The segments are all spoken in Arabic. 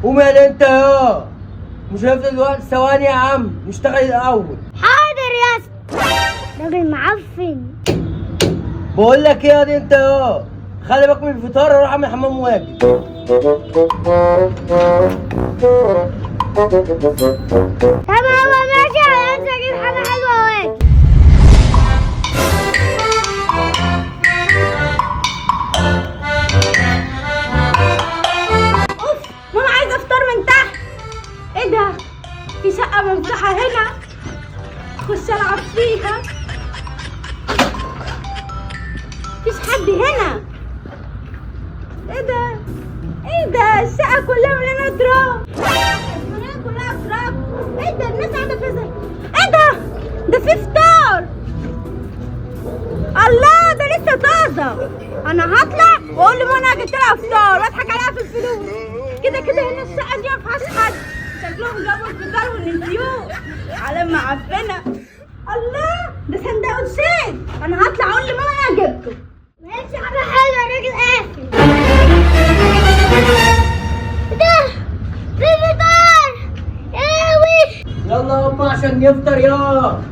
ومال انت يا مش هنفضل دلوقتي ثواني يا عم، نشتغل الاول. حاضر يا اسطى. راجل معفن. بقول لك ايه يا دي انت يا خلي بالك من الفطار، اروح اعمل حمام واجي. طب هو ماشي، هننزل اجيب حاجه حلوه واجي. اوف، ماما عايزه افطار من تحت. ايه ده؟ في شقه مفتوحه هنا، اخش العب فيها. مفيش حد هنا. ايه ده؟ ايه ده؟ الشقه كلها مليانه تراب. الدنيا كلها تراب. ايه ده؟ الناس قاعده في زي ايه ده؟ ده في فطار. الله، ده لسه طازه. انا هطلع واقول لماما انا جبت لها فطار واضحك عليها في الفلوس. كده كده هنا الشقه دي ما فيهاش حد، شكلهم جابوا الفطار ونسيوه على معفنه. الله، ده سندوتشين. انا هطلع اقول لماما انا جبته. ماشي حاجه حلوه، الراجل قافل. ده في فطار. اوي. يلا يا امه عشان نفطر يا.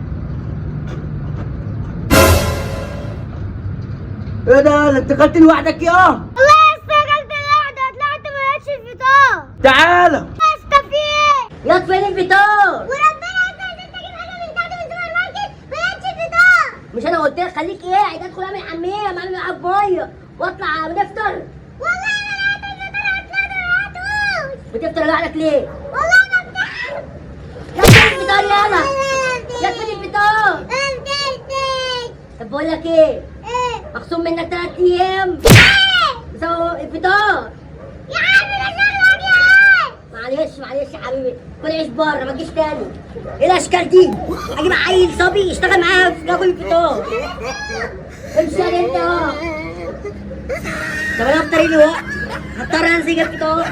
ايه ده انت اكلت لوحدك يا؟ والله يا اسطى اكلت لوحدي، طلعت ما لقيتش الفطار. تعالى. يا اسطى في ايه؟ يا فين الفطار؟ وربنا يا اسطى نزلت اجيب حاجه من تحت من السوبر ماركت ما لقيتش الفطار. مش انا قلت لك خليك قاعد، ادخل اعمل حمام، اعمل العب ميه واطلع نفطر. والله انا لقيت الفطار، طلعت ما لقيتوش. بتفطر لوحدك ليه؟ والله انا فطرت. يا فين الفطار يالا؟ يا فين الفطار؟ طب بقول لك ايه؟ ايه؟ مخصوم منك 3 ايام ايه؟ بسبب الفطار. يا عم ده شغلك يا عم. معلش يا حبيبي، كل عيش بره ما تجيش تاني. ايه الاشكال دي؟ اجيب عيل صبي يشتغل معايا في ياكل الفطار. امشي يا انت. طب انا هفطر ايه دلوقتي؟ هضطر انزل اجيب فطار.